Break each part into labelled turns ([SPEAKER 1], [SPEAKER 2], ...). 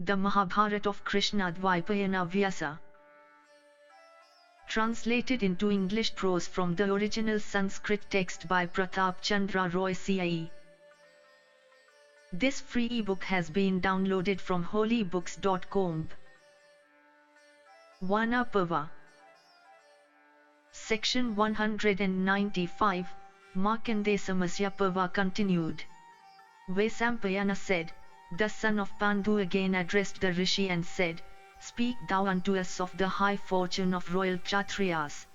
[SPEAKER 1] The Mahabharata of Krishna-Dwaipayana Vyasa. Translated into English prose from the original Sanskrit text by Pratap Chandra Roy C.I.E. This free ebook has been downloaded from holybooks.com. Vana Parva. Section 195, Markandeya Samasya Parva continued. Vaisampayana said, the son of Pandu again addressed the rishi and said, Speak thou unto us of the high fortune of royal Kshatriyas.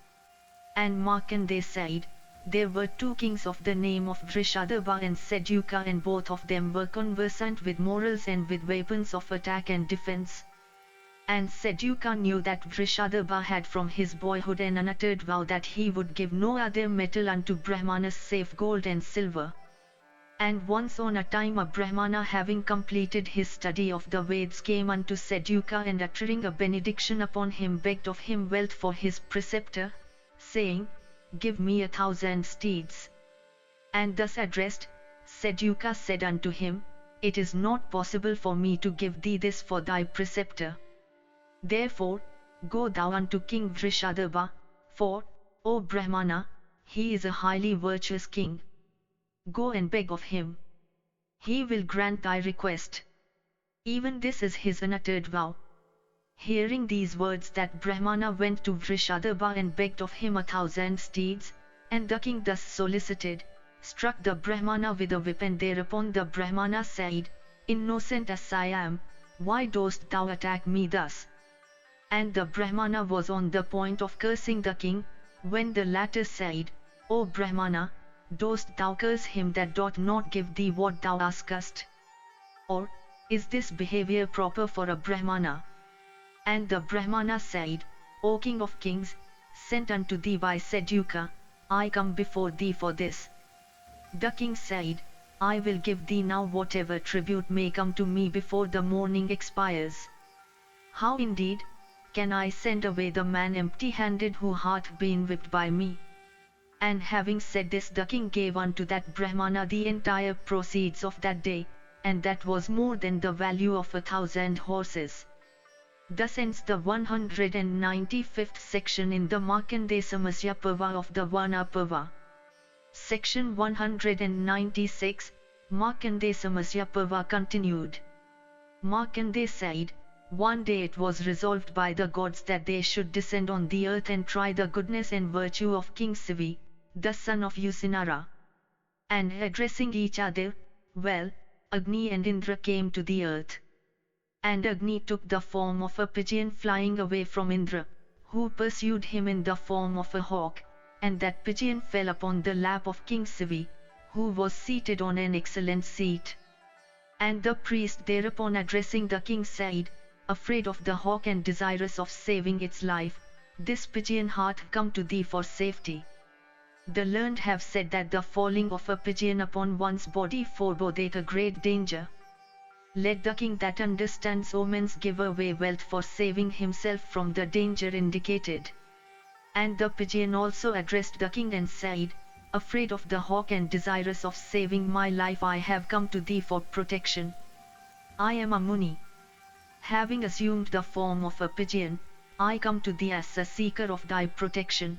[SPEAKER 1] And Markandeya said, There were two kings of the name of Drishadharma and Seduka, and both of them were conversant with morals and with weapons of attack and defense. And Seduka knew that Drishadharma had from his boyhood an unuttered vow that he would give no other metal unto Brahmanas save gold and silver. And once on a time a Brahmana, having completed his study of the Veds, came unto Seduka and uttering a benediction upon him begged of him wealth for his preceptor, saying, Give me 1,000 steeds. And thus addressed, Seduka said unto him, It is not possible for me to give thee this for thy preceptor. Therefore, go thou unto King Drishadharma, for, O Brahmana, he is a highly virtuous king. Go and beg of him. He will grant thy request. Even this is his unuttered vow. Hearing these words, that Brahmana went to Drishadharma and begged of him 1,000 steeds, and the king thus solicited, struck the Brahmana with a whip, and thereupon the Brahmana said, Innocent as I am, why dost thou attack me thus? And the Brahmana was on the point of cursing the king, when the latter said, O Brahmana, dost thou curse him that doth not give thee what thou askest? Or, is this behavior proper for a Brahmana? And the Brahmana said, O King of Kings, sent unto thee by Seduka, I come before thee for this. The king said, I will give thee now whatever tribute may come to me before the morning expires. How indeed can I send away the man empty-handed who hath been whipped by me? And having said this, the king gave unto that Brahmana the entire proceeds of that day, and that was more than the value of 1,000 horses. Thus ends the 195th section in the Markandeya Samasya Parva of the Vana Parva. Section 196, Markandeya Samasya Parva continued. Markandeya said, One day it was resolved by the gods that they should descend on the earth and try the goodness and virtue of King C.I.E, the son of Usinara. And addressing each other, well, Agni and Indra came to the earth. And Agni took the form of a pigeon flying away from Indra, who pursued him in the form of a hawk, and that pigeon fell upon the lap of King C.I.E, who was seated on an excellent seat. And the priest thereupon addressing the king said, Afraid of the hawk and desirous of saving its life, this pigeon hath come to thee for safety. The learned have said that the falling of a pigeon upon one's body forebodeth a great danger. Let the king that understands omens give away wealth for saving himself from the danger indicated. And the pigeon also addressed the king and said, Afraid of the hawk and desirous of saving my life, I have come to thee for protection. I am a Muni. Having assumed the form of a pigeon, I come to thee as a seeker of thy protection.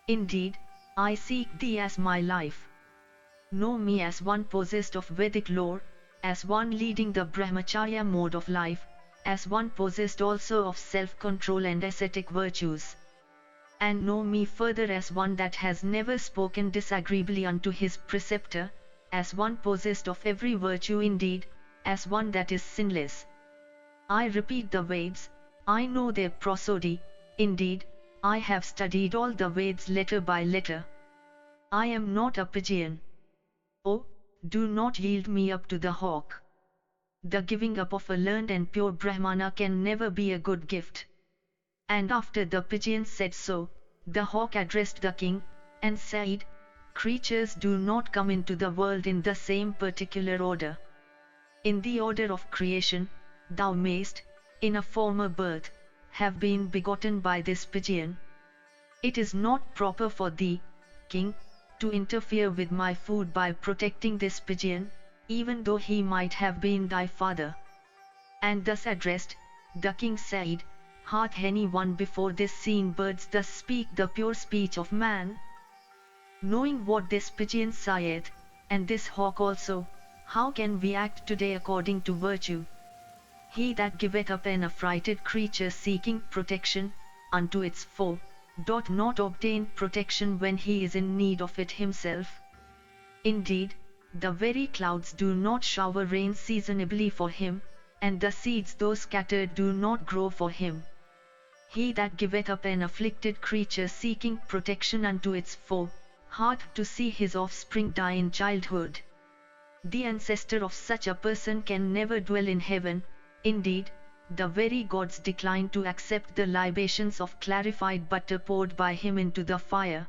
[SPEAKER 1] Indeed, I seek thee as my life. Know me as one possessed of Vedic lore, as one leading the brahmacharya mode of life, as one possessed also of self-control and ascetic virtues. And know me further as one that has never spoken disagreeably unto his preceptor, as one possessed of every virtue indeed, as one that is sinless. I repeat the Veds, I know their prosody, indeed, I have studied all the Veds letter by letter. I am not a pigeon. Oh, do not yield me up to the hawk. The giving up of a learned and pure Brahmana can never be a good gift. And after the pigeon said so, the hawk addressed the king, and said, Creatures do not come into the world in the same particular order. In the order of creation, thou mayst, in a former birth, have been begotten by this pigeon. It is not proper for thee, king, to interfere with my food by protecting this pigeon, even though he might have been thy father. And thus addressed, the king said, "Hath any one before this seen birds thus speak the pure speech of man? Knowing what this pigeon saith, and this hawk also, how can we act today according to virtue? He that giveth up an affrighted creature seeking protection unto its foe, doth not obtain protection when he is in need of it himself. Indeed, the very clouds do not shower rain seasonably for him, and the seeds though scattered do not grow for him. He that giveth up an afflicted creature seeking protection unto its foe, hath to see his offspring die in childhood. The ancestor of such a person can never dwell in heaven. Indeed, the very gods decline to accept the libations of clarified butter poured by him into the fire.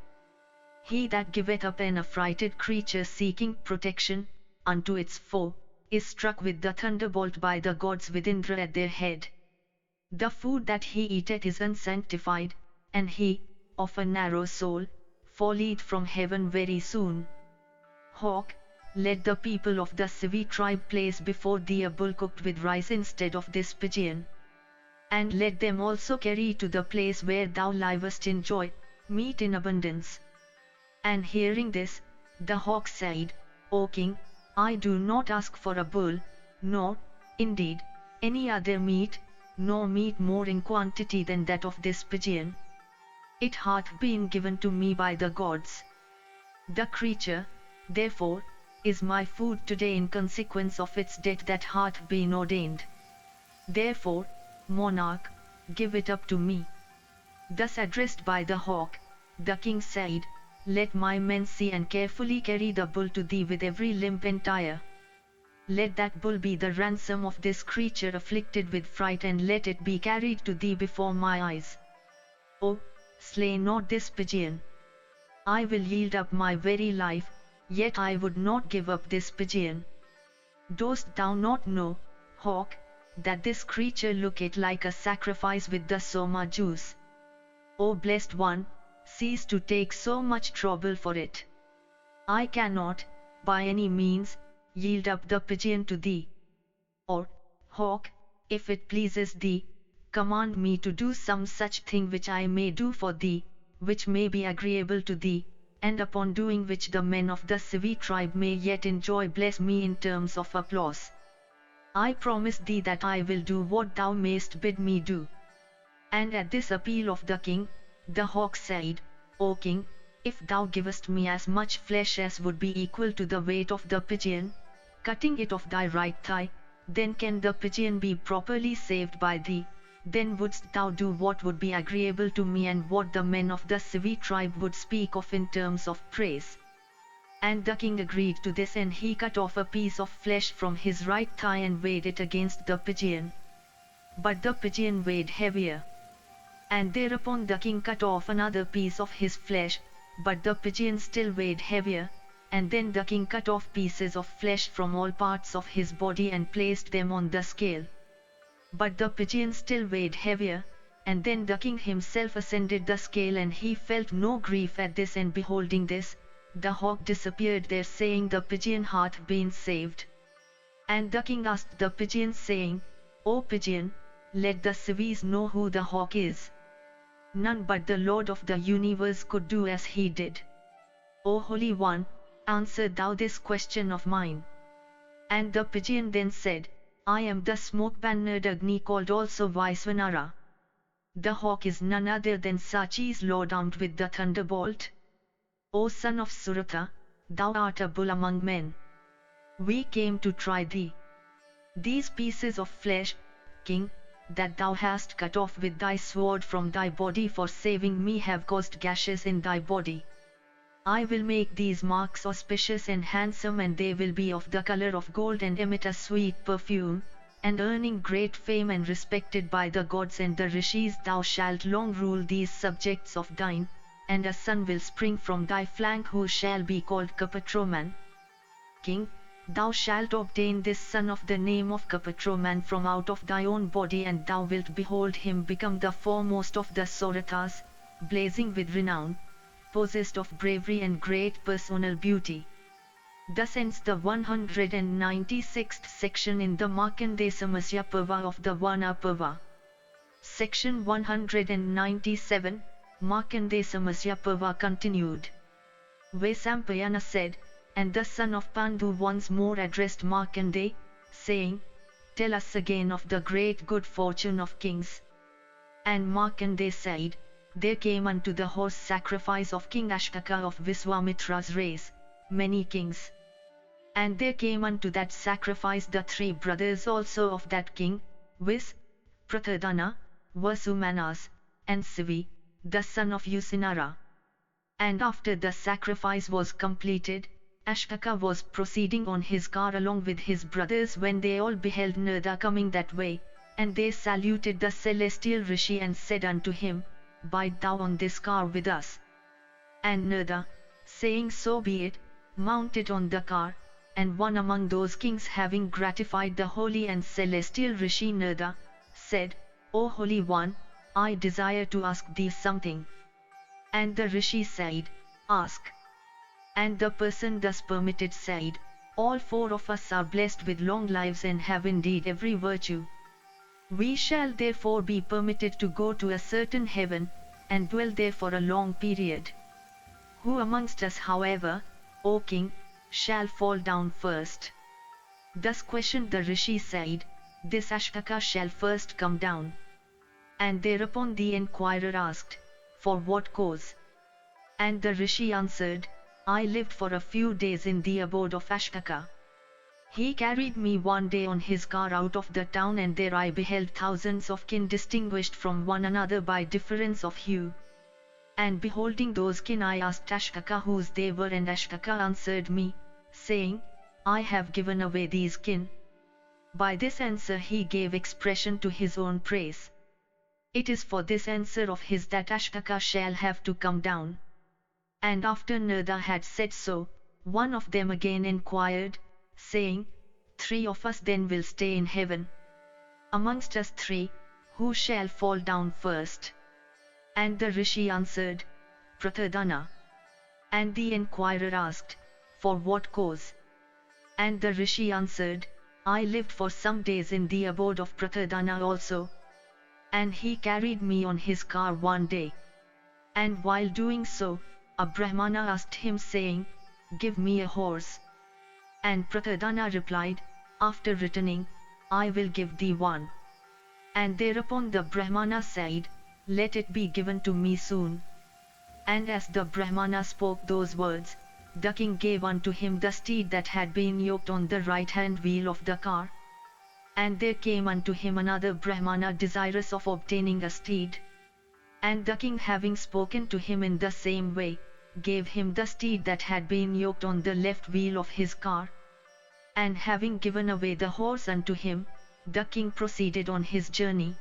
[SPEAKER 1] He that giveth up an affrighted creature seeking protection unto its foe, is struck with the thunderbolt by the gods with Indra at their head. The food that he eateth is unsanctified, and he, of a narrow soul, falleth from heaven very soon. Hawk, let the people of the C.I.E tribe place before thee a bull cooked with rice instead of this pigeon. And let them also carry to the place where thou livest in joy, meat in abundance." And hearing this, the hawk said, "O king, I do not ask for a bull, nor, indeed, any other meat, nor meat more in quantity than that of this pigeon. It hath been given to me by the gods. The creature, therefore, is my food today in consequence of its death that hath been ordained. Therefore, monarch, give it up to me." Thus addressed by the hawk, the king said, "Let my men see and carefully carry the bull to thee with every limb entire. Let that bull be the ransom of this creature afflicted with fright, and let it be carried to thee before my eyes. Oh, slay not this pigeon. I will yield up my very life, yet I would not give up this pigeon. Dost thou not know, hawk, that this creature looketh like a sacrifice with the soma juice? O blessed one, cease to take so much trouble for it. I cannot, by any means, yield up the pigeon to thee. Or, hawk, if it pleases thee, command me to do some such thing which I may do for thee, which may be agreeable to thee, and upon doing which the men of the C.I.E tribe may yet enjoy bless me in terms of applause. I promise thee that I will do what thou mayst bid me do." And at this appeal of the king, the hawk said, "O king, if thou givest me as much flesh as would be equal to the weight of the pigeon, cutting it off thy right thigh, then can the pigeon be properly saved by thee, then wouldst thou do what would be agreeable to me and what the men of the C.I.E tribe would speak of in terms of praise." And the king agreed to this, and he cut off a piece of flesh from his right thigh and weighed it against the pigeon. But the pigeon weighed heavier. And thereupon the king cut off another piece of his flesh, but the pigeon still weighed heavier, and then the king cut off pieces of flesh from all parts of his body and placed them on the scale. But the pigeon still weighed heavier, and then the king himself ascended the scale, and he felt no grief at this, and beholding this, the hawk disappeared there, saying, "The pigeon hath been saved." And the king asked the pigeon, saying, "O pigeon, let the civies know who the hawk is." None but the Lord of the universe could do as he did. "O Holy One, answer thou this question of mine." And the pigeon then said, "I am the smoke-bannered Agni, called also Vaisvanara. The hawk is none other than Sachi's lord, armed with the thunderbolt. O son of Suratha, thou art a bull among men. We came to try thee. These pieces of flesh, king, that thou hast cut off with thy sword from thy body for saving me, have caused gashes in thy body. I will make these marks auspicious and handsome, and they will be of the color of gold and emit a sweet perfume, and earning great fame and respected by the gods and the rishis, thou shalt long rule these subjects of thine, and a son will spring from thy flank who shall be called Kapatroman. King, thou shalt obtain this son of the name of Kapatroman from out of thy own body, and thou wilt behold him become the foremost of the Saurathas, blazing with renown, possessed of bravery and great personal beauty. Thus ends the 196th section in the Markandeya Samasya Parva of the Vana Parva. Section 197, Markandeya Samasya Parva continued. Vaisampayana said, and the son of Pandu once more addressed Markandeya, saying, tell us again of the great good fortune of kings. And Markandeya said, there came unto the horse sacrifice of King Ashtaka of Viswamitra's race, many kings. And there came unto that sacrifice the three brothers also of that king, viz., Pratadana, Vasumanas, and Sivi, the son of Usinara. And after the sacrifice was completed, Ashtaka was proceeding on his car along with his brothers when they all beheld Narada coming that way, and they saluted the celestial Rishi and said unto him, bide thou on this car with us. And Narada, saying so be it, mounted on the car, and one among those kings having gratified the holy and celestial Rishi Narada, said, O Holy One, I desire to ask thee something. And the Rishi said, ask. And the person thus permitted said, all four of us are blessed with long lives and have indeed every virtue. We shall therefore be permitted to go to a certain heaven, and dwell there for a long period. Who amongst us, however, O king, shall fall down first? Thus questioned the Rishi said, this Ashtaka shall first come down. And thereupon the enquirer asked, for what cause? And the Rishi answered, I lived for a few days in the abode of Ashtaka. He carried me one day on his car out of the town, and there I beheld thousands of kin distinguished from one another by difference of hue. And beholding those kin I asked Ashtaka whose they were, and Ashtaka answered me, saying, I have given away these kin. By this answer he gave expression to his own praise. It is for this answer of his that Ashtaka shall have to come down. And after Narada had said so, one of them again enquired, saying, three of us then will stay in heaven. Amongst us three, who shall fall down first? And the Rishi answered, Pratadana. And the enquirer asked, for what cause? And the Rishi answered, I lived for some days in the abode of Pratadana also. And he carried me on his car one day. And while doing so, a Brahmana asked him saying, give me a horse. And Pratadana replied, after returning, I will give thee one. And thereupon the Brahmana said, let it be given to me soon. And as the Brahmana spoke those words, the king gave unto him the steed that had been yoked on the right-hand wheel of the car. And there came unto him another Brahmana desirous of obtaining a steed. And the king, having spoken to him in the same way, gave him the steed that had been yoked on the left wheel of his car. And having given away the horse unto him, the king proceeded on his journey.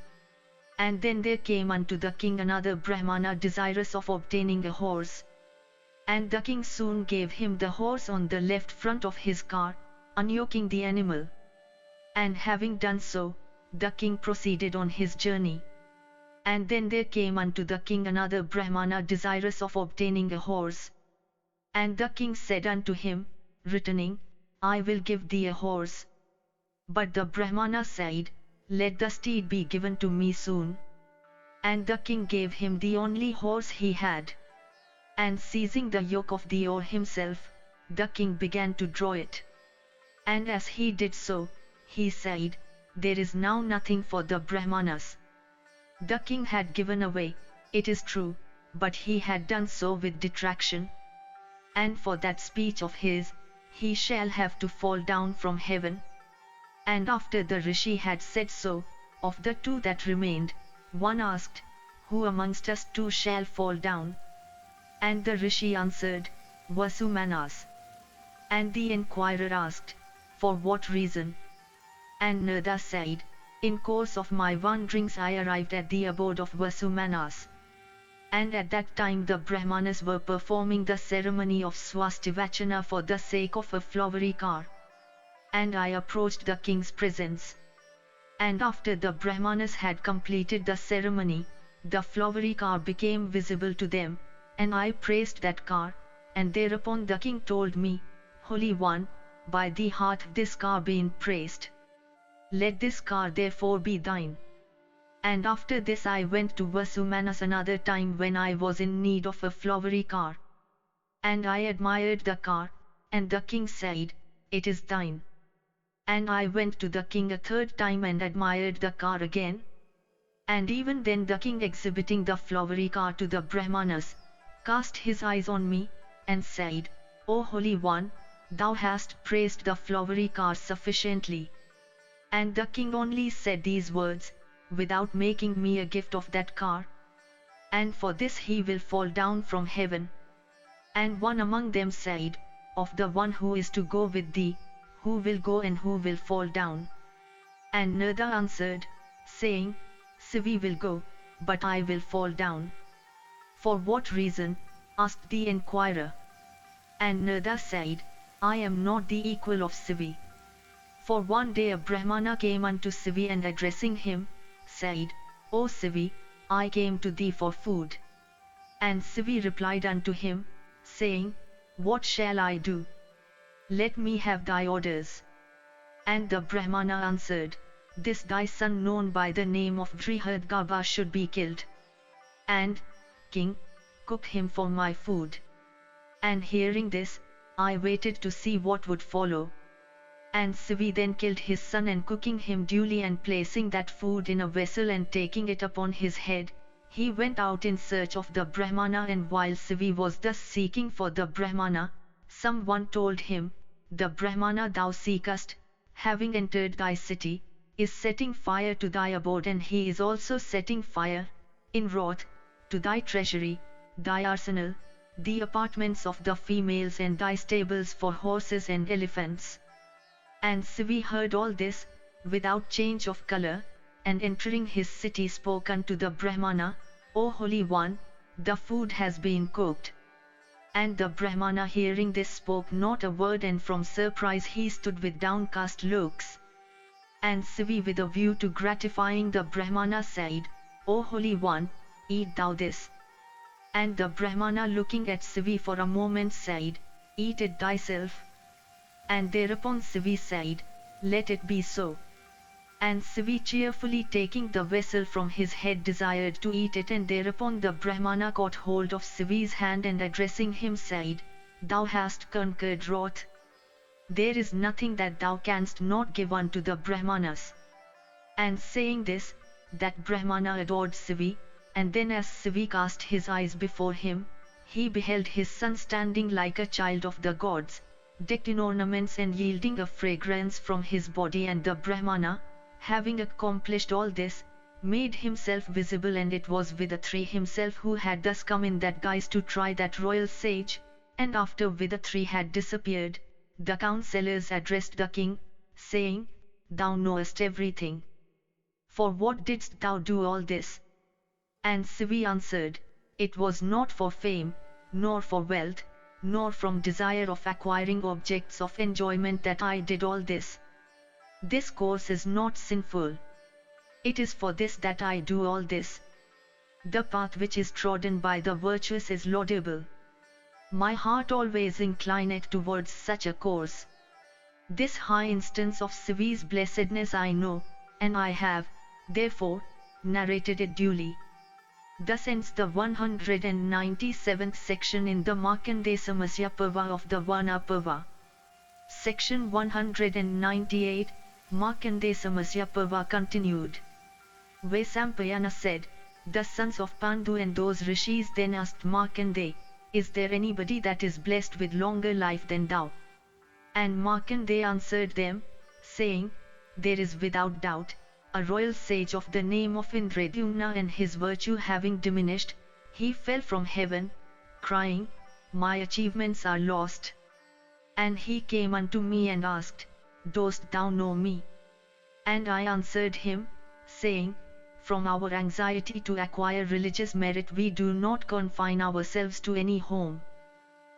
[SPEAKER 1] And then there came unto the king another Brahmana desirous of obtaining a horse. And the king soon gave him the horse on the left front of his car, unyoking the animal. And having done so, the king proceeded on his journey. And then there came unto the king another Brahmana desirous of obtaining a horse. And the king said unto him, returning, I will give thee a horse. But the Brahmana said, let the steed be given to me soon. And the king gave him the only horse he had. And seizing the yoke of the oar himself, the king began to draw it. And as he did so, he said, there is now nothing for the Brahmanas. The king had given away, it is true, but he had done so with detraction. And for that speech of his, he shall have to fall down from heaven. And after the Rishi had said so, of the two that remained, one asked, who amongst us two shall fall down? And the Rishi answered, Vasumanas. And the enquirer asked, for what reason? And Narada said, in course of my wanderings I arrived at the abode of Vasumanas. And at that time the Brahmanas were performing the ceremony of Swastivachana for the sake of a flowery car. And I approached the king's presence. And after the Brahmanas had completed the ceremony, the flowery car became visible to them, and I praised that car, and thereupon the king told me, Holy One, by thee hath this car been praised. Let this car therefore be thine. And after this I went to Vasumanas another time when I was in need of a flowery car. And I admired the car, and the king said, It is thine. And I went to the king a third time and admired the car again. And even then the king, exhibiting the flowery car to the Brahmanas, cast his eyes on me, and said, O Holy One, thou hast praised the flowery car sufficiently. And the king only said these words, without making me a gift of that car. And for this he will fall down from heaven. And one among them said, Of the one who is to go with thee, who will go and who will fall down? And Narada answered, saying, C.I.E will go, but I will fall down. For what reason? Asked the enquirer. And Narada said, I am not the equal of C.I.E. For one day a Brahmana came unto C.I.E and addressing him, said, O C.I.E, I came to thee for food. And C.I.E replied unto him, saying, What shall I do? Let me have thy orders. And the Brahmana answered, This thy son known by the name of Brihadgava should be killed. And, king, cook him for my food. And hearing this, I waited to see what would follow. And C.I.E then killed his son, and cooking him duly and placing that food in a vessel and taking it upon his head, he went out in search of the Brahmana. And while C.I.E was thus seeking for the Brahmana, someone told him, The Brahmana thou seekest, having entered thy city, is setting fire to thy abode, and he is also setting fire, in wrath, to thy treasury, thy arsenal, the apartments of the females, and thy stables for horses and elephants. And C.I.E heard all this, without change of color, and entering his city spoke unto the Brahmana, O Holy One, the food has been cooked. And the Brahmana hearing this spoke not a word, and from surprise he stood with downcast looks. And C.I.E with a view to gratifying the Brahmana said, O Holy One, eat thou this. And the Brahmana looking at C.I.E for a moment said, Eat it thyself. And thereupon C.I.E said, Let it be so. And C.I.E cheerfully taking the vessel from his head desired to eat it, and thereupon the Brahmana caught hold of C.I.E's hand and addressing him said, Thou hast conquered wrath. There is nothing that thou canst not give unto the Brahmanas. And saying this, that Brahmana adored C.I.E, and then as C.I.E cast his eyes before him, he beheld his son standing like a child of the gods, decked in ornaments and yielding a fragrance from his body. And the Brahmana, having accomplished all this, made himself visible, and it was Vidatri himself who had thus come in that guise to try that royal sage. And after Vidatri had disappeared, the counsellors addressed the king, saying, Thou knowest everything. For what didst thou do all this? And C.I.E answered, It was not for fame, nor for wealth, nor from desire of acquiring objects of enjoyment that I did all this. This course is not sinful. It is for this that I do all this. The path which is trodden by the virtuous is laudable. My heart always inclineth towards such a course. This high instance of C.I.E's blessedness I know, and I have, therefore, narrated it duly. Thus ends the 197th section in the Markandeya Samasya Parva of the Vana Parva. Section 198, Markandeya Samasya Parva continued. Vaisampayana said, The sons of Pandu and those rishis then asked Markandeya, Is there anybody that is blessed with longer life than thou? And Markandeya answered them, saying, There is without doubt a royal sage of the name of Indradyumna, and his virtue having diminished, he fell from heaven, crying, My achievements are lost. And he came unto me and asked, Dost thou know me? And I answered him, saying, From our anxiety to acquire religious merit we do not confine ourselves to any home.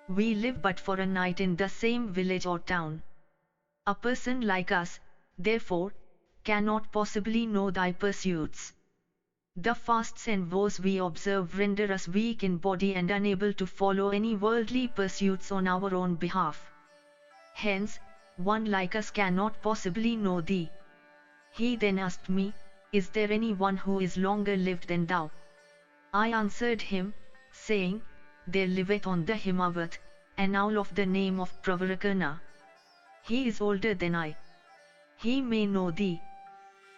[SPEAKER 1] We live but for a night in the same village or town. A person like us, therefore, cannot possibly know thy pursuits. The fasts and vows we observe render us weak in body and unable to follow any worldly pursuits on our own behalf. Hence, one like us cannot possibly know thee. He then asked me, is there any one who is longer lived than thou? I answered him, saying, there liveth on the Himavat, an owl of the name of Pravarakana. He is older than I. He may know thee.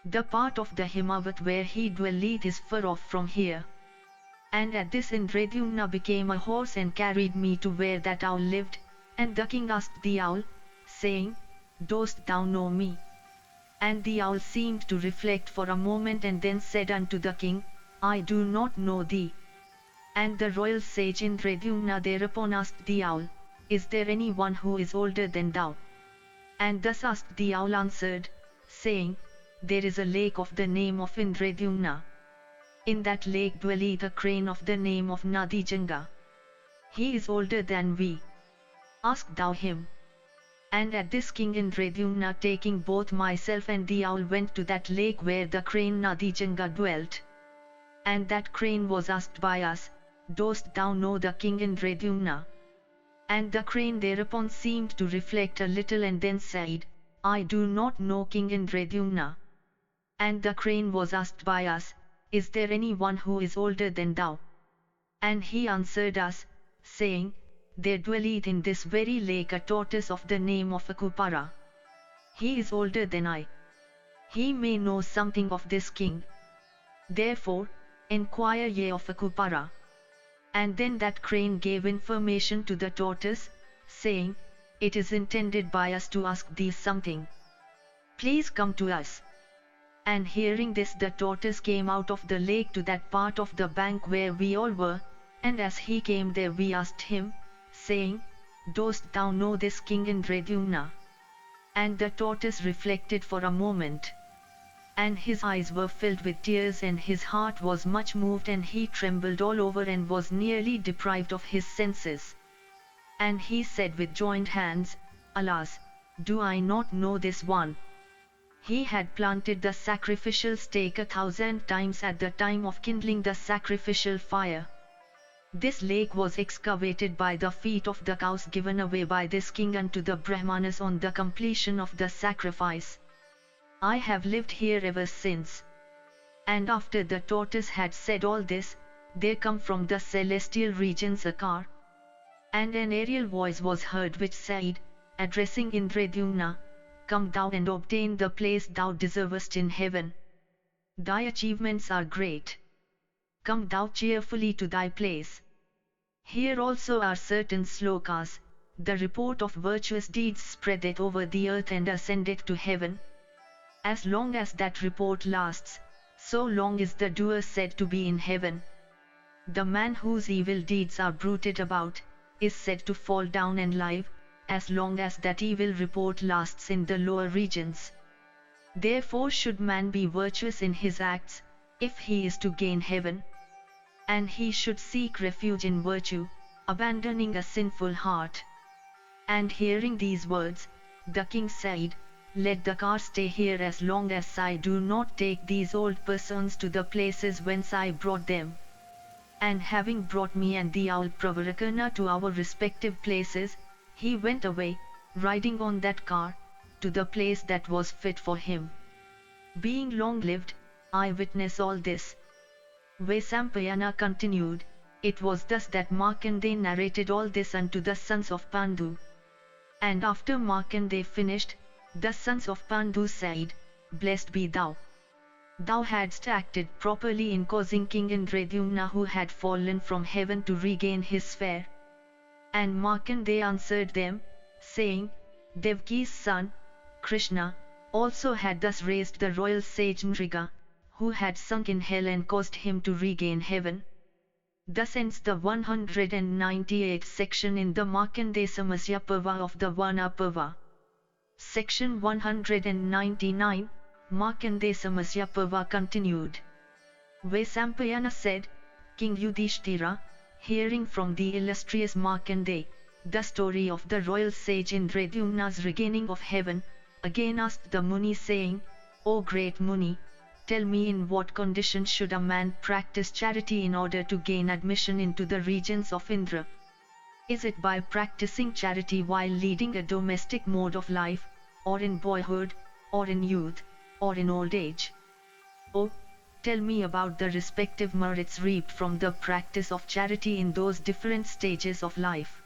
[SPEAKER 1] The part of the Himavat where he dwelleth is far off from here. And at this Indradyumna became a horse and carried me to where that owl lived, and the king asked the owl, saying, dost thou know me? And the owl seemed to reflect for a moment and then said unto the king, I do not know thee. And the royal sage Indradyumna thereupon asked the owl, is there any one who is older than thou? And thus asked the owl answered, saying, there is a lake of the name of Indradyumna. In that lake dwelleth a crane of the name of Nadijanga. He is older than we. Ask thou him. And at this king Indradyumna taking both myself and the owl went to that lake where the crane Nadijanga dwelt. And that crane was asked by us, dost thou know the king Indradyumna? And the crane thereupon seemed to reflect a little and then said, I do not know King Indradyumna. And the crane was asked by us, is there any one who is older than thou? And he answered us, saying, there dwelleth in this very lake a tortoise of the name of Akupara. He is older than I. He may know something of this king. Therefore, enquire ye of Akupara. And then that crane gave information to the tortoise, saying, it is intended by us to ask thee something. Please come to us. And hearing this, the tortoise came out of the lake to that part of the bank where we all were, and as he came there we asked him, saying, dost thou know this king Indradyumna? And the tortoise reflected for a moment. And his eyes were filled with tears and his heart was much moved and he trembled all over and was nearly deprived of his senses. And he said with joined hands, alas, do I not know this one? He had planted the sacrificial stake 1,000 times at the time of kindling the sacrificial fire. This lake was excavated by the feet of the cows given away by this king unto the Brahmanas on the completion of the sacrifice. I have lived here ever since. And after the tortoise had said all this, there come from the celestial regions a car. And an aerial voice was heard which said, addressing Indradyumna, come thou and obtain the place thou deservest in heaven. Thy achievements are great. Come thou cheerfully to thy place. Here also are certain slokas, the report of virtuous deeds spreadeth over the earth and ascendeth to heaven. As long as that report lasts, so long is the doer said to be in heaven. The man whose evil deeds are bruited about, is said to fall down and live, as long as that evil report lasts in the lower regions. Therefore should man be virtuous in his acts, if he is to gain heaven. And he should seek refuge in virtue, abandoning a sinful heart. And hearing these words, the king said, let the car stay here as long as I do not take these old persons to the places whence I brought them. And having brought me and the owl Pravarakana to our respective places, he went away, riding on that car, to the place that was fit for him. Being long-lived, I witness all this. Vaisampayana continued, it was thus that Markandeya narrated all this unto the sons of Pandu. And after Markandeya finished, the sons of Pandu said, blessed be thou. Thou hadst acted properly in causing King Indradyumna who had fallen from heaven to regain his sphere. And Markandeya answered them, saying, Devki's son, Krishna, also had thus raised the royal sage Nriga, who had sunk in hell and caused him to regain heaven. Thus ends the 198th section in the Markandeya Samasya Parva of the Vana Parva. Section 199, Markandeya Samasya Parva continued. Vaisampayana said, King Yudhishthira, hearing from the illustrious Markandeya, the story of the royal sage Indradyumna's regaining of heaven, again asked the Muni saying, O great Muni, tell me in what condition should a man practice charity in order to gain admission into the regions of Indra? Is it by practicing charity while leading a domestic mode of life, or in boyhood, or in youth, or in old age? Oh, tell me about the respective merits reaped from the practice of charity in those different stages of life.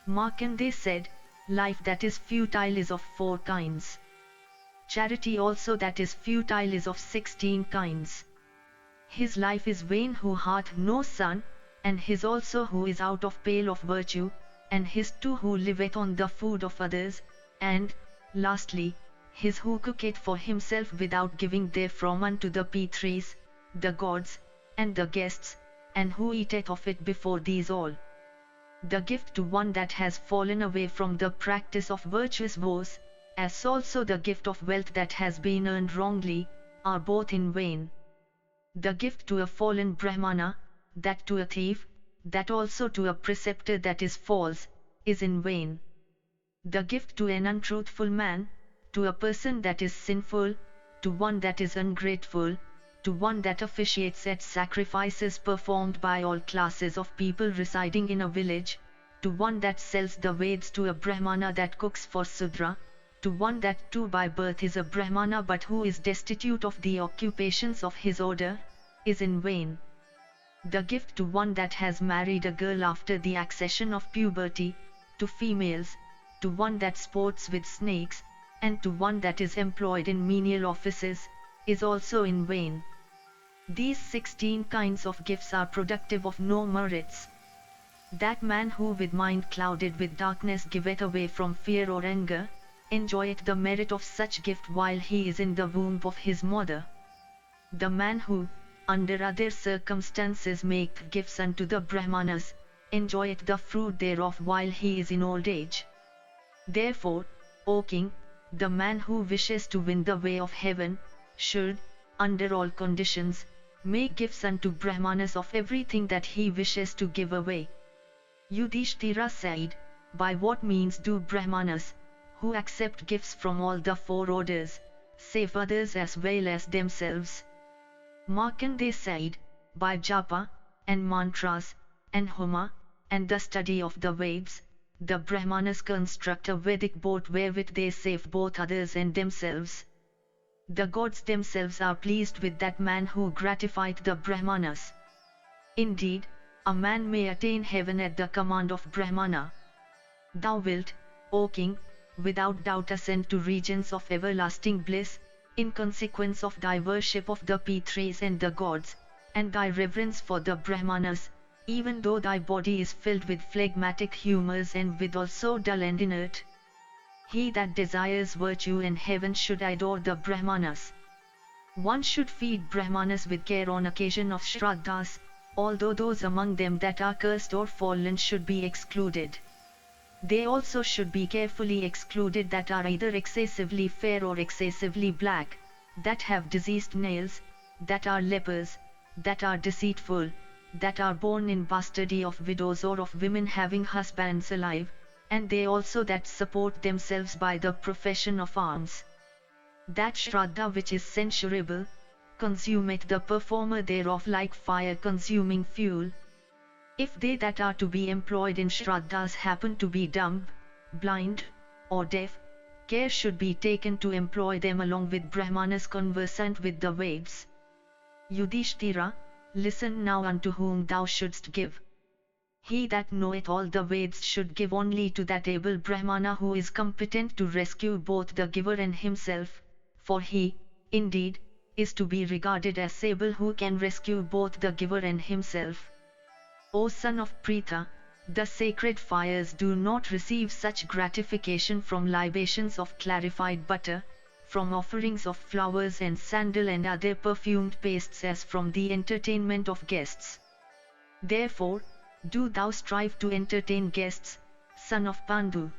[SPEAKER 1] Markandeya said, life that is futile is of 4 kinds. Charity also that is futile is of 16 kinds. His life is vain who hath no son, and his also who is out of pale of virtue, and his too who liveth on the food of others, and, lastly, his who cooketh for himself without giving therefrom unto the Pitris, the gods, and the guests, and who eateth of it before these all. The gift to one that has fallen away from the practice of virtuous vows, as also the gift of wealth that has been earned wrongly, are both in vain. The gift to a fallen Brahmana, that to a thief, that also to a preceptor that is false, is in vain. The gift to an untruthful man, to a person that is sinful, to one that is ungrateful, to one that officiates at sacrifices performed by all classes of people residing in a village, to one that sells the Veds to a Brahmana that cooks for Sudra, to one that too by birth is a Brahmana but who is destitute of the occupations of his order, is in vain. The gift to one that has married a girl after the accession of puberty, to females, to one that sports with snakes, and to one that is employed in menial offices, is also in vain. These 16 kinds of gifts are productive of no merits. That man who with mind clouded with darkness giveth away from fear or anger, enjoyeth the merit of such gift while he is in the womb of his mother. The man who, under other circumstances maketh gifts unto the Brahmanas, enjoyeth the fruit thereof while he is in old age. Therefore, O king, the man who wishes to win the way of heaven, should, under all conditions, make gifts unto Brahmanas of everything that he wishes to give away. Yudhishthira said, by what means do Brahmanas, who accept gifts from all the 4 orders, save others as well as themselves? Markandeya said, by japa, and mantras, and homa, and the study of the Veds, the Brahmanas construct a Vedic boat wherewith they save both others and themselves. The gods themselves are pleased with that man who gratifieth the Brahmanas. Indeed, a man may attain heaven at the command of Brahmana. Thou wilt, O king, without doubt ascend to regions of everlasting bliss, in consequence of thy worship of the Pitris and the gods, and thy reverence for the Brahmanas, even though thy body is filled with phlegmatic humours and withal so dull and inert. He that desires virtue and heaven should adore the Brahmanas. One should feed Brahmanas with care on occasion of Shraddhas, although those among them that are cursed or fallen should be excluded. They also should be carefully excluded that are either excessively fair or excessively black, that have diseased nails, that are lepers, that are deceitful, that are born in bastardy of widows or of women having husbands alive, and they also that support themselves by the profession of arms. That Shraddha which is censurable, consumeth the performer thereof like fire consuming fuel. If they that are to be employed in Shraddhas happen to be dumb, blind, or deaf, care should be taken to employ them along with Brahmanas conversant with the Veds. Yudhishthira, listen now unto whom thou shouldst give. He that knoweth all the Veds should give only to that able Brahmana who is competent to rescue both the giver and himself, for he, indeed, is to be regarded as able who can rescue both the giver and himself. O son of Pritha, the sacred fires do not receive such gratification from libations of clarified butter, from offerings of flowers and sandal and other perfumed pastes as from the entertainment of guests. Therefore, do thou strive to entertain guests, son of Pandu.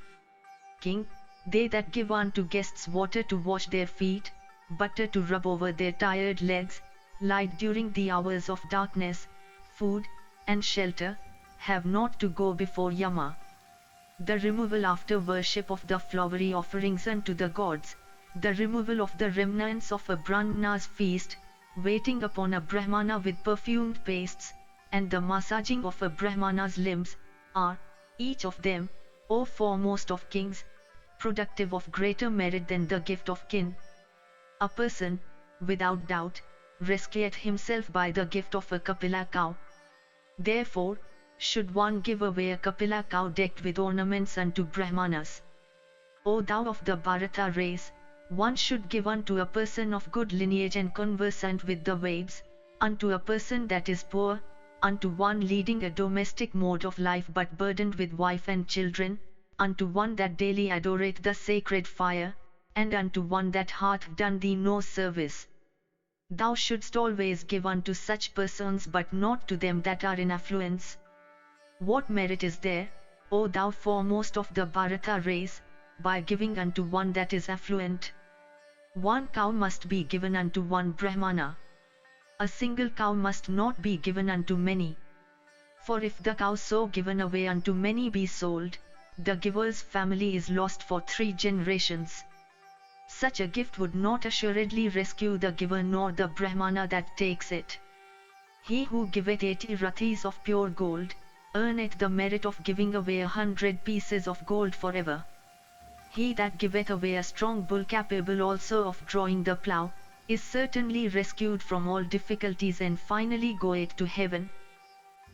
[SPEAKER 1] King, they that give unto guests water to wash their feet, butter to rub over their tired legs, light during the hours of darkness, food, and shelter, have not to go before Yama. The removal after worship of the flowery offerings unto the gods, the removal of the remnants of a Brahmana's feast, waiting upon a Brahmana with perfumed pastes, and the massaging of a Brahmana's limbs, are, each of them, O foremost of kings, productive of greater merit than the gift of kin. A person, without doubt, rescueth himself by the gift of a Kapila cow. Therefore, should one give away a Kapila cow decked with ornaments unto Brahmanas. O thou of the Bharata race, one should give unto a person of good lineage and conversant with the Veds, unto a person that is poor, unto one leading a domestic mode of life but burdened with wife and children, unto one that daily adoreth the sacred fire, and unto one that hath done thee no service. Thou shouldst always give unto such persons but not to them that are in affluence. What merit is there, O thou foremost of the Bharata race, by giving unto one that is affluent? One cow must be given unto one Brahmana. A single cow must not be given unto many. For if the cow so given away unto many be sold, the giver's family is lost for 3 generations. Such a gift would not assuredly rescue the giver nor the Brahmana that takes it. He who giveth 80 rathis of pure gold, earneth the merit of giving away 100 pieces of gold forever. He that giveth away a strong bull capable also of drawing the plough, is certainly rescued from all difficulties and finally goeth to heaven.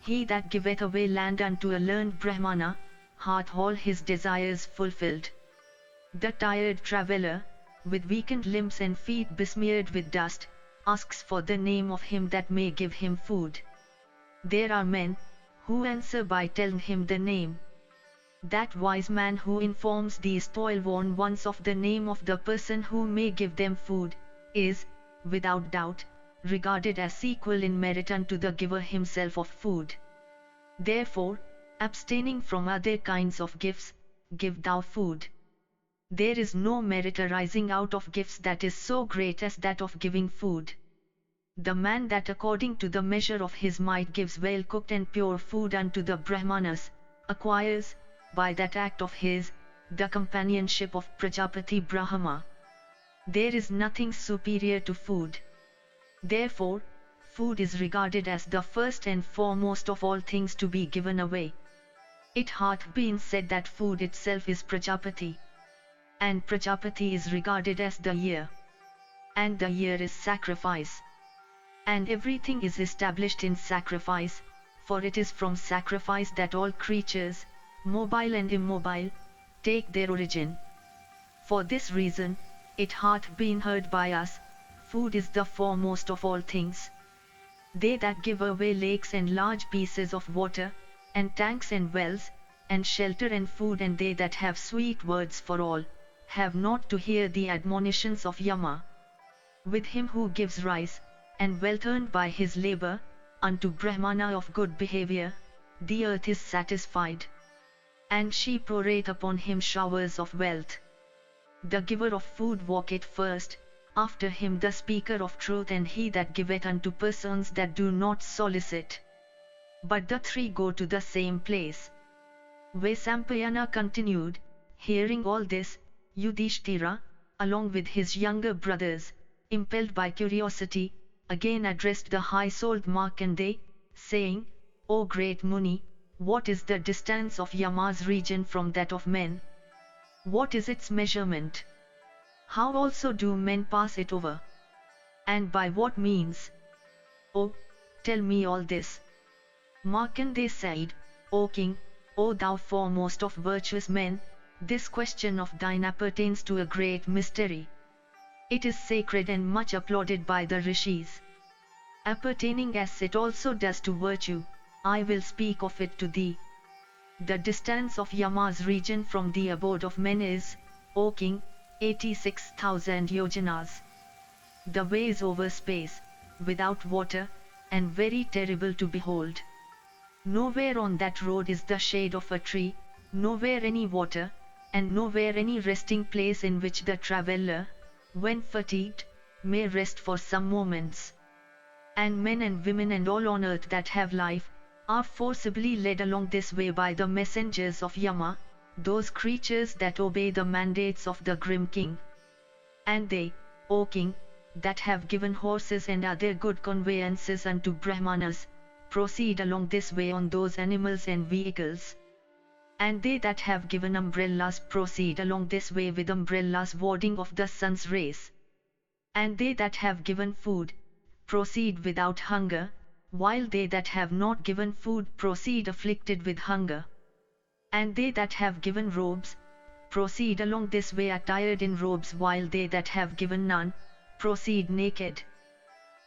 [SPEAKER 1] He that giveth away land unto a learned Brahmana, hath all his desires fulfilled. The tired traveller, with weakened limbs and feet besmeared with dust, asks for the name of him that may give him food. There are men, who answer by telling him the name. That wise man who informs these toil-worn ones of the name of the person who may give them food, is, without doubt, regarded as equal in merit unto the giver himself of food. Therefore, abstaining from other kinds of gifts, give thou food. There is no merit arising out of gifts that is so great as that of giving food. The man that according to the measure of his might gives well-cooked and pure food unto the Brahmanas, acquires, by that act of his, the companionship of Prajapati Brahma. There is nothing superior to food. Therefore, food is regarded as the first and foremost of all things to be given away. It hath been said that food itself is Prajapati. And Prajapati is regarded as the year. And the year is sacrifice. And everything is established in sacrifice, for it is from sacrifice that all creatures, mobile and immobile, take their origin. For this reason, it hath been heard by us, food is the foremost of all things. They that give away lakes and large pieces of water, and tanks and wells, and shelter and food, and they that have sweet words for all, have not to hear the admonitions of Yama. With him who gives rice, and wealth earned by his labor, unto Brahmana of good behavior, the earth is satisfied. And she poureth upon him showers of wealth. The giver of food walketh first, after him the speaker of truth, and he that giveth unto persons that do not solicit. But the 3 go to the same place. Vaisampayana continued, hearing all this, Yudhishthira, along with his younger brothers, impelled by curiosity, again addressed the high-souled Markandeya, saying, O great Muni, what is the distance of Yama's region from that of men? What is its measurement? How also do men pass it over? And by what means? Oh, tell me all this. Markandeya said, O king, O thou foremost of virtuous men, this question of thine appertains to a great mystery. It is sacred and much applauded by the rishis. Appertaining as it also does to virtue, I will speak of it to thee. The distance of Yama's region from the abode of men is, O king, 86,000 yojanas. The way is over space, without water, and very terrible to behold. Nowhere on that road is the shade of a tree, nowhere any water, and nowhere any resting place in which the traveller, when fatigued, may rest for some moments. And men and women and all on earth that have life, are forcibly led along this way by the messengers of Yama, those creatures that obey the mandates of the grim king. And they, O king, that have given horses and other good conveyances unto Brahmanas, proceed along this way on those animals and vehicles. And they that have given umbrellas proceed along this way with umbrellas warding off the sun's rays. And they that have given food, proceed without hunger, while they that have not given food proceed afflicted with hunger. And they that have given robes, proceed along this way attired in robes, while they that have given none, proceed naked.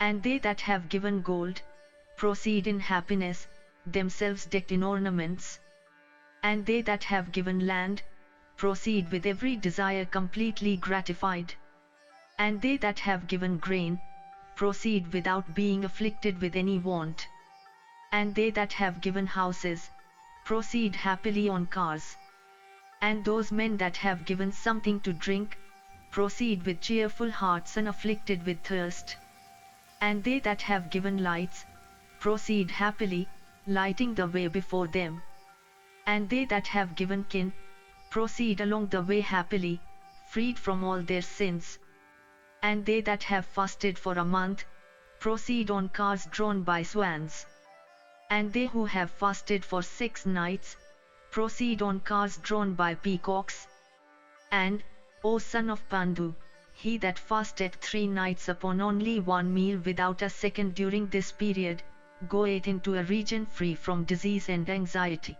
[SPEAKER 1] And they that have given gold, proceed in happiness, themselves decked in ornaments. And they that have given land, proceed with every desire completely gratified. And they that have given grain, proceed without being afflicted with any want. And they that have given houses, proceed happily on cars. And those men that have given something to drink, proceed with cheerful hearts unafflicted with thirst. And they that have given lights, proceed happily, lighting the way before them. And they that have given kin, proceed along the way happily, freed from all their sins. And they that have fasted for a month, proceed on cars drawn by swans. And they who have fasted for 6 nights, proceed on cars drawn by peacocks. And, O son of Pandu, he that fasteth 3 nights upon only 1 meal without a second during this period, goeth into a region free from disease and anxiety.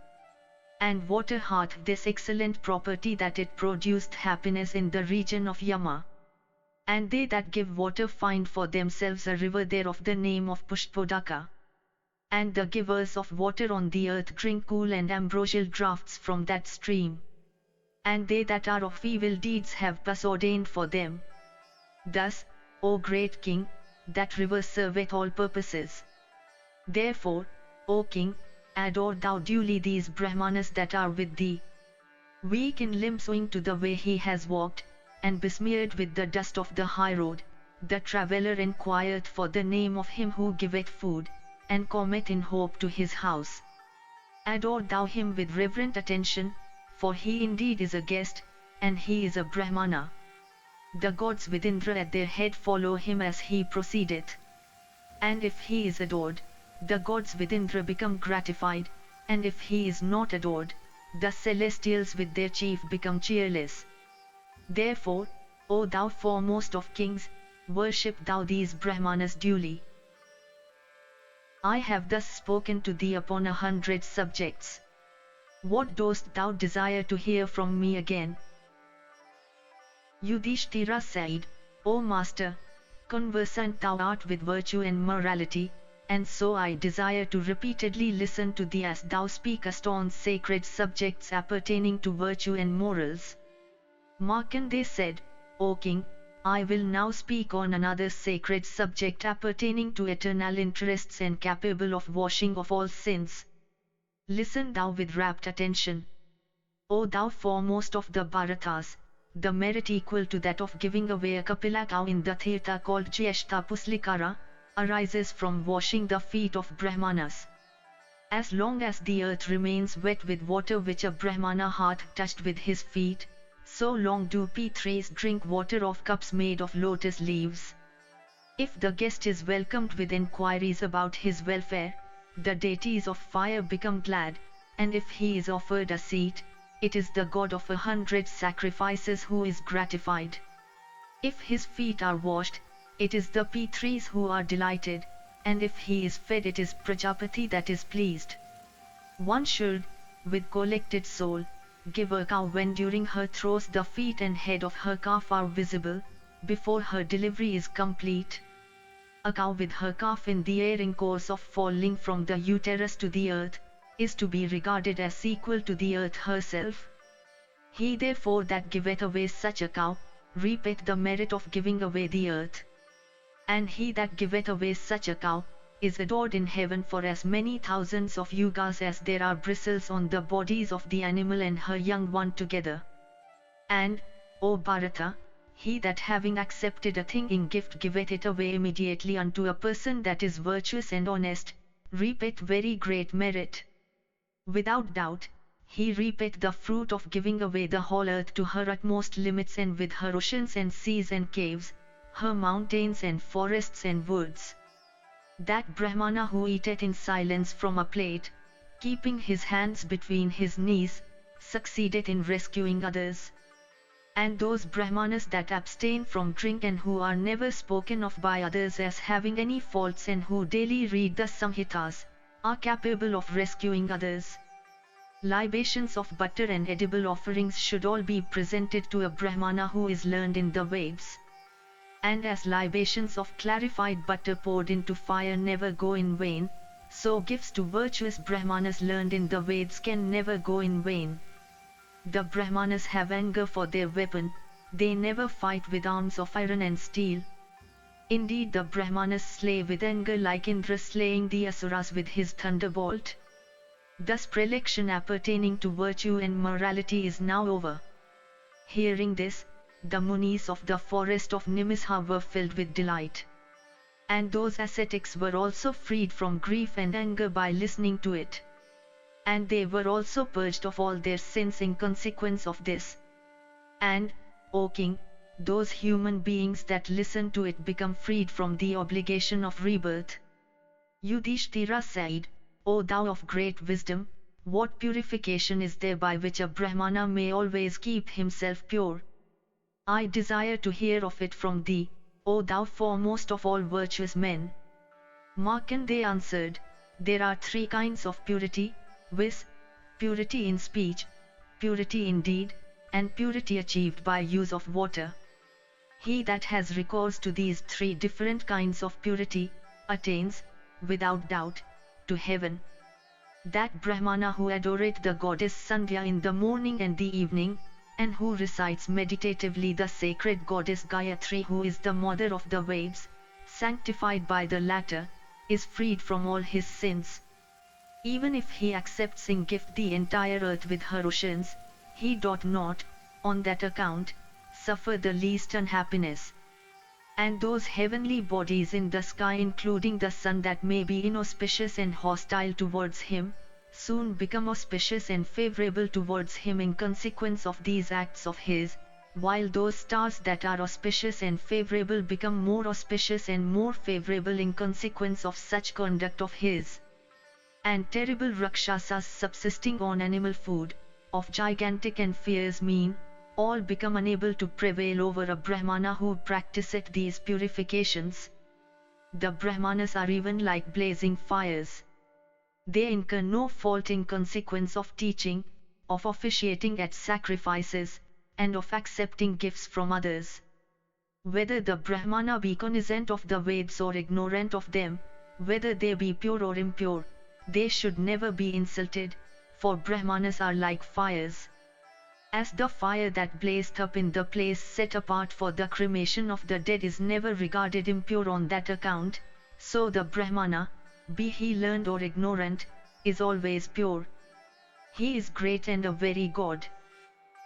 [SPEAKER 1] And water hath this excellent property that it produced happiness in the region of Yama. And they that give water find for themselves a river there of the name of Pushpodaka. And the givers of water on the earth drink cool and ambrosial draughts from that stream. And they that are of evil deeds have pus ordained for them. Thus, O great king, that river serveth all purposes. Therefore, O king, adore thou duly these Brahmanas that are with thee. Weak in limbs owing to the way he has walked, and besmeared with the dust of the high road, the traveller enquireth for the name of him who giveth food, and cometh in hope to his house. Adore thou him with reverent attention, for he indeed is a guest, and he is a Brahmana. The gods with Indra at their head follow him as he proceedeth. And if he is adored, the gods with Indra become gratified, and if he is not adored, the celestials with their chief become cheerless. Therefore, O thou foremost of kings, worship thou these Brahmanas duly. I have thus spoken to thee upon 100 subjects. What dost thou desire to hear from me again? Yudhishthira said, O master, conversant thou art with virtue and morality, and so I desire to repeatedly listen to thee as thou speakest on sacred subjects appertaining to virtue and morals. Markandeya said, O king, I will now speak on another sacred subject appertaining to eternal interests and capable of washing off all sins. Listen thou with rapt attention. O thou foremost of the Bharatas, the merit equal to that of giving away a Kapila cow in the Tirtha called Jyeshta Puslikara, arises from washing the feet of Brahmanas. As long as the earth remains wet with water which a Brahmana hath touched with his feet, so long do P3s drink water of cups made of lotus leaves. If the guest is welcomed with enquiries about his welfare, the deities of fire become glad, and if he is offered a seat, it is the god of 100 sacrifices who is gratified. If his feet are washed, it is the P3s who are delighted, and if he is fed it is Prajapati that is pleased. One should, with collected soul, give a cow when during her throes the feet and head of her calf are visible, before her delivery is complete. A cow with her calf in the air in course of falling from the uterus to the earth, is to be regarded as equal to the earth herself. He therefore that giveth away such a cow, reapeth the merit of giving away the earth. And he that giveth away such a cow, is adored in heaven for as many thousands of yugas as there are bristles on the bodies of the animal and her young one together. And, O Bharata, he that having accepted a thing in gift giveth it away immediately unto a person that is virtuous and honest, reapeth very great merit. Without doubt, he reapeth the fruit of giving away the whole earth to her utmost limits, and with her oceans and seas and caves, her mountains and forests and woods. That Brahmana who eateth in silence from a plate, keeping his hands between his knees, succeedeth in rescuing others. And those Brahmanas that abstain from drink and who are never spoken of by others as having any faults and who daily read the Samhitas, are capable of rescuing others. Libations of butter and edible offerings should all be presented to a Brahmana who is learned in the Veds. And as libations of clarified butter poured into fire never go in vain, so gifts to virtuous Brahmanas learned in the Veds can never go in vain. The Brahmanas have anger for their weapon, they never fight with arms of iron and steel. Indeed, the Brahmanas slay with anger like Indra slaying the Asuras with his thunderbolt. Thus prelection appertaining to virtue and morality is now over. Hearing this, the Munis of the forest of Nimisha were filled with delight. And those ascetics were also freed from grief and anger by listening to it. And they were also purged of all their sins in consequence of this. And, O king, those human beings that listen to it become freed from the obligation of rebirth. Yudhishthira said, O thou of great wisdom, what purification is there by which a Brahmana may always keep himself pure? I desire to hear of it from thee, O thou foremost of all virtuous men. Markandeya answered, there are three kinds of purity, viz., purity in speech, purity in deed, and purity achieved by use of water. He that has recourse to these three different kinds of purity, attains, without doubt, to heaven. That Brahmana who adoreth the goddess Sandhya in the morning and the evening, and who recites meditatively the sacred goddess Gayatri who is the mother of the Veds, sanctified by the latter, is freed from all his sins. Even if he accepts in gift the entire earth with her oceans, he doth not, on that account, suffer the least unhappiness. And those heavenly bodies in the sky including the sun that may be inauspicious and hostile towards him, soon become auspicious and favorable towards him in consequence of these acts of his, while those stars that are auspicious and favorable become more auspicious and more favorable in consequence of such conduct of his. And terrible Rakshasas subsisting on animal food, of gigantic and fierce mien, all become unable to prevail over a Brahmana who practiseth these purifications. The Brahmanas are even like blazing fires. They incur no fault in consequence of teaching, of officiating at sacrifices, and of accepting gifts from others. Whether the Brahmana be cognizant of the Veds or ignorant of them, whether they be pure or impure, they should never be insulted, for Brahmanas are like fires. As the fire that blazed up in the place set apart for the cremation of the dead is never regarded impure on that account, so the Brahmana, be he learned or ignorant, is always pure. He is great and a very god.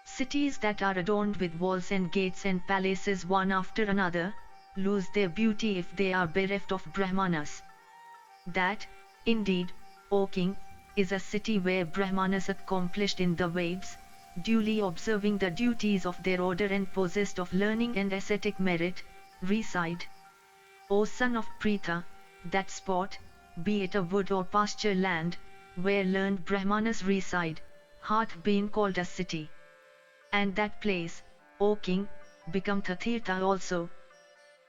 [SPEAKER 1] Cities that are adorned with walls and gates and palaces one after another, lose their beauty if they are bereft of Brahmanas. That, indeed, O king, is a city where Brahmanas accomplished in the Veds, duly observing the duties of their order and possessed of learning and ascetic merit, reside. O son of Pritha, that spot, be it a wood or pasture land, where learned Brahmanas reside, hath been called a city. And that place, O king, becometh a Tirtha also.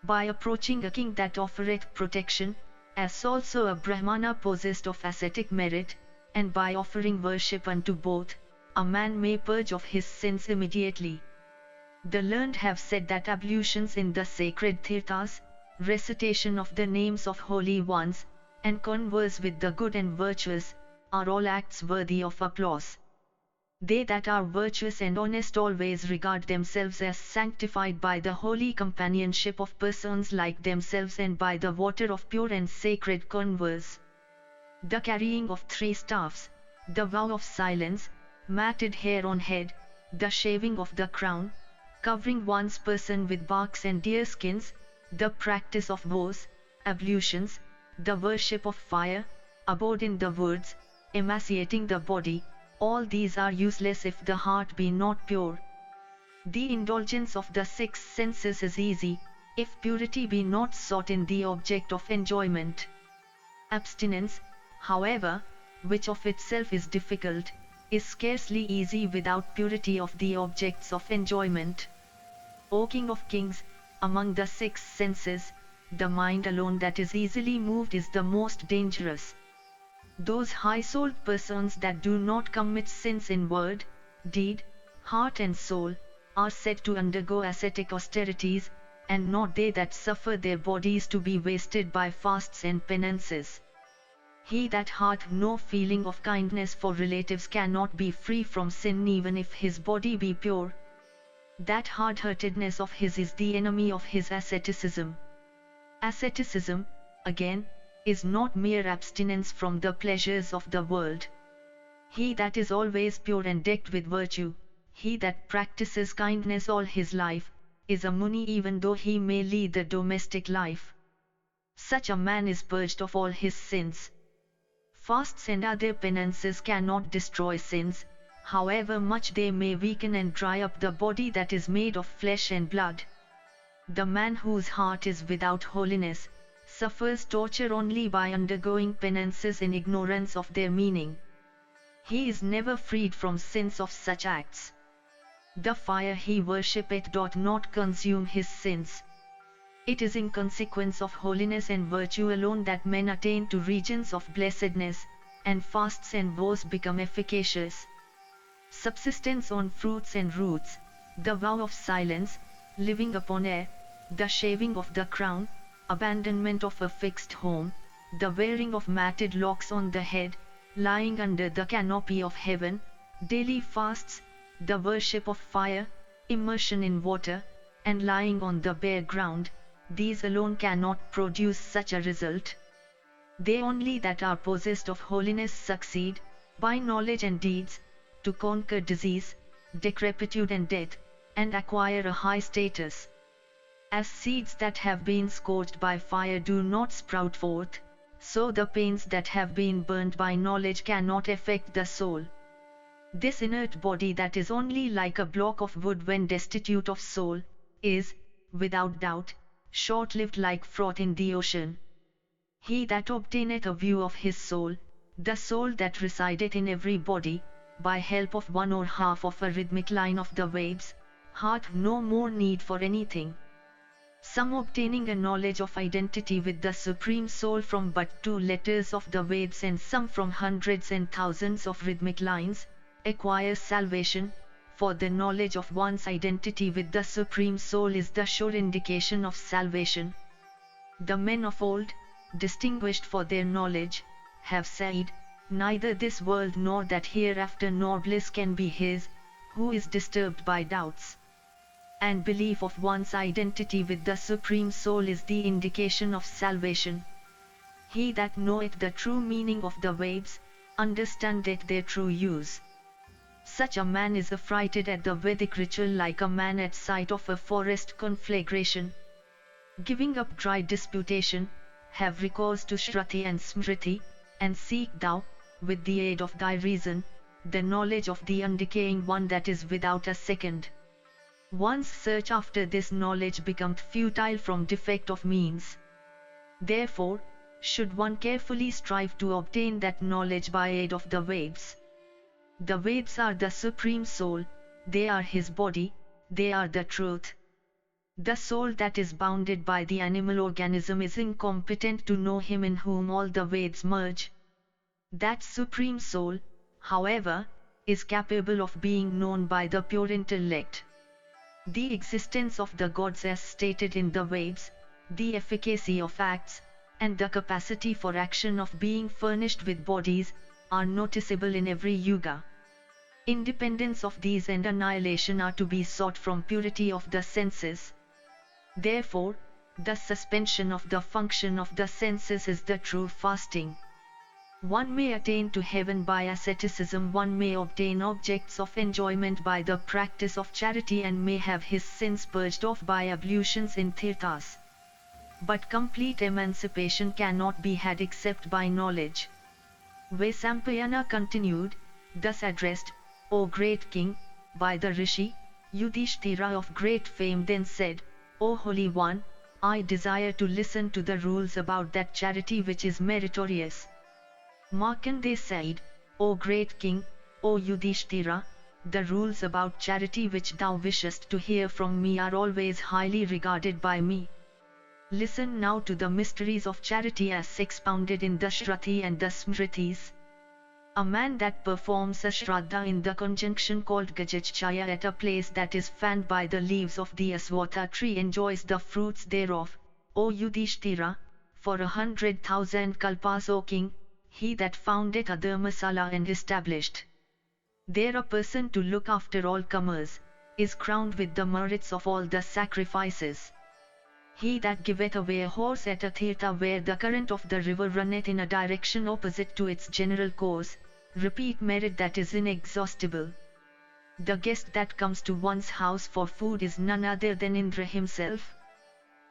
[SPEAKER 1] By approaching a king that offereth protection, as also a Brahmana possessed of ascetic merit, and by offering worship unto both, a man may purge of his sins immediately. The learned have said that ablutions in the sacred Tirthas, recitation of the names of holy ones, and converse with the good and virtuous, are all acts worthy of applause. They that are virtuous and honest always regard themselves as sanctified by the holy companionship of persons like themselves and by the water of pure and sacred converse. The carrying of three staffs, the vow of silence, matted hair on head, the shaving of the crown, covering one's person with barks and deerskins, the practice of vows, ablutions, the worship of fire, abode in the woods, emaciating the body, all these are useless if the heart be not pure. The indulgence of the six senses is easy, if purity be not sought in the object of enjoyment. Abstinence, however, which of itself is difficult, is scarcely easy without purity of the objects of enjoyment. O King of Kings, among the six senses, the mind alone that is easily moved is the most dangerous. Those high-souled persons that do not commit sins in word, deed, heart and soul, are said to undergo ascetic austerities, and not they that suffer their bodies to be wasted by fasts and penances. He that hath no feeling of kindness for relatives cannot be free from sin even if his body be pure. That hard-heartedness of his is the enemy of his asceticism. Asceticism, again, is not mere abstinence from the pleasures of the world. He that is always pure and decked with virtue, he that practices kindness all his life, is a Muni even though he may lead the domestic life. Such a man is purged of all his sins. Fasts and other penances cannot destroy sins, however much they may weaken and dry up the body that is made of flesh and blood. The man whose heart is without holiness, suffers torture only by undergoing penances in ignorance of their meaning. He is never freed from sins of such acts. The fire he worshippeth doth not consume his sins. It is in consequence of holiness and virtue alone that men attain to regions of blessedness, and fasts and vows become efficacious. Subsistence on fruits and roots, the vow of silence, living upon air, the shaving of the crown, abandonment of a fixed home, the wearing of matted locks on the head, lying under the canopy of heaven, daily fasts, the worship of fire, immersion in water, and lying on the bare ground, these alone cannot produce such a result. They only that are possessed of holiness succeed, by knowledge and deeds, to conquer disease, decrepitude and death, and acquire a high status. As seeds that have been scorched by fire do not sprout forth, so the pains that have been burnt by knowledge cannot affect the soul. This inert body that is only like a block of wood when destitute of soul, is, without doubt, short-lived like froth in the ocean. He that obtaineth a view of his soul, the soul that resideth in every body, by help of one or half of a rhythmic line of the Veds, hath no more need for anything. Some obtaining a knowledge of identity with the Supreme Soul from but 2 letters of the Veds and some from hundreds and thousands of rhythmic lines, acquire salvation, for the knowledge of one's identity with the Supreme Soul is the sure indication of salvation. The men of old, distinguished for their knowledge, have said, neither this world nor that hereafter nor bliss can be his, who is disturbed by doubts. And belief of one's identity with the Supreme Soul is the indication of salvation. He that knoweth the true meaning of the Veds, understandeth their true use. Such a man is affrighted at the Vedic ritual like a man at sight of a forest conflagration. Giving up dry disputation, have recourse to Shruti and Smriti, and seek thou, with the aid of thy reason, the knowledge of the undecaying one that is without a second. One's search after this knowledge becometh futile from defect of means. Therefore, should one carefully strive to obtain that knowledge by aid of the Veds. The Veds are the Supreme Soul, they are his body, they are the truth. The soul that is bounded by the animal organism is incompetent to know him in whom all the Veds merge. That Supreme Soul, however, is capable of being known by the pure intellect. The existence of the gods as stated in the Veds, the efficacy of acts, and the capacity for action of being furnished with bodies, are noticeable in every yuga. Independence of these and annihilation are to be sought from purity of the senses. Therefore, the suspension of the function of the senses is the true fasting. One may attain to heaven by asceticism, one may obtain objects of enjoyment by the practice of charity and may have his sins purged off by ablutions in tirthas. But complete emancipation cannot be had except by knowledge. Vaisampayana continued, thus addressed, O great king, by the Rishi, Yudhishthira of great fame then said, O Holy One, I desire to listen to the rules about that charity which is meritorious. Markandeya said, O great king, O Yudhishthira, the rules about charity which thou wishest to hear from me are always highly regarded by me. Listen now to the mysteries of charity as expounded in the Shruti and the Smritis. A man that performs a Shraddha in the conjunction called Gajachchaya at a place that is fanned by the leaves of the Aswatha tree enjoys the fruits thereof, O Yudhishthira, for 100,000 kalpas, O king, he that founded a dharmasala and established there a person to look after all comers, is crowned with the merits of all the sacrifices. He that giveth away a horse at a tirtha where the current of the river runneth in a direction opposite to its general course, repeat merit that is inexhaustible. The guest that comes to one's house for food is none other than Indra himself.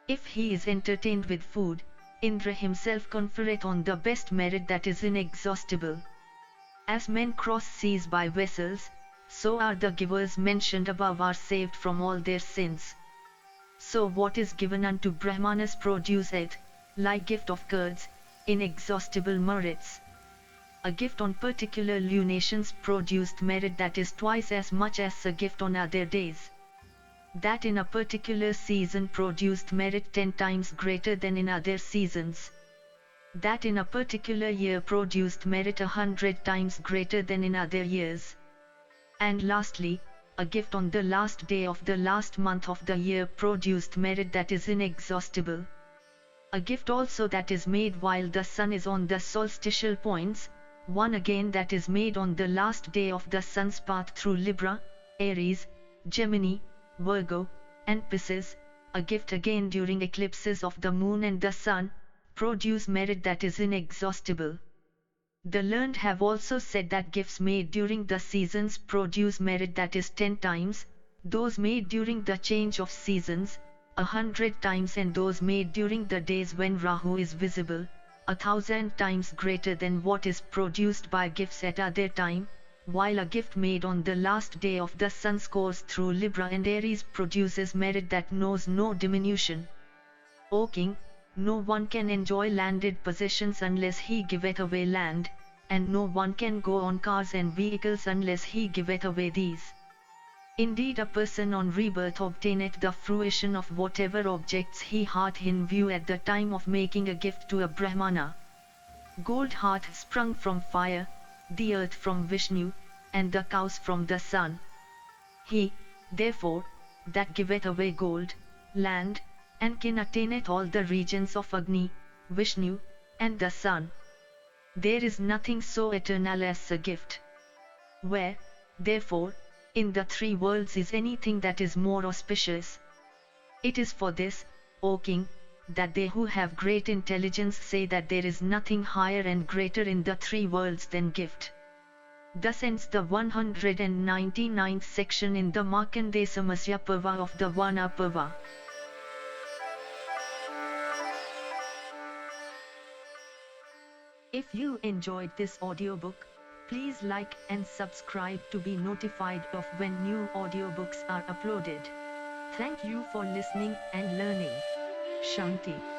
[SPEAKER 1] If he is entertained with food, Indra himself conferreth on the best merit that is inexhaustible. As men cross seas by vessels, so are the givers mentioned above are saved from all their sins. So what is given unto Brahmanas produceth, like gift of curds, inexhaustible merits. A gift on particular lunations produced merit that is twice as much as a gift on other days. That in a particular season produced merit 10 times greater than in other seasons. That in a particular year produced merit 100 times greater than in other years. And lastly, a gift on the last day of the last month of the year produced merit that is inexhaustible. A gift also that is made while the sun is on the solstitial points, one again that is made on the last day of the sun's path through Libra, Aries, Gemini, Virgo, and Pisces, a gift again during eclipses of the moon and the sun, produce merit that is inexhaustible. The learned have also said that gifts made during the seasons produce merit that is 10 times, those made during the change of seasons, 100 times, and those made during the days when Rahu is visible, 1,000 times greater than what is produced by gifts at other time, while a gift made on the last day of the sun's course through Libra and Aries produces merit that knows no diminution. O king, no one can enjoy landed possessions unless he giveth away land, and no one can go on cars and vehicles unless he giveth away these. Indeed, a person on rebirth obtaineth the fruition of whatever objects he hath in view at the time of making a gift to a Brahmana. Gold hath sprung from fire, the earth from Vishnu, and the cows from the sun. He, therefore, that giveth away gold, land, and kin attaineth all the regions of Agni, Vishnu, and the sun. There is nothing so eternal as a gift. Where, therefore, in the 3 worlds is anything that is more auspicious? It is for this, O king, that they who have great intelligence say that there is nothing higher and greater in the 3 worlds than gift. Thus ends the 199th section in the Markandeya Samasya Parva of the Vana Parva. If you enjoyed this audiobook, please like and subscribe to be notified of when new audiobooks are uploaded. Thank you for listening and learning. Shanti.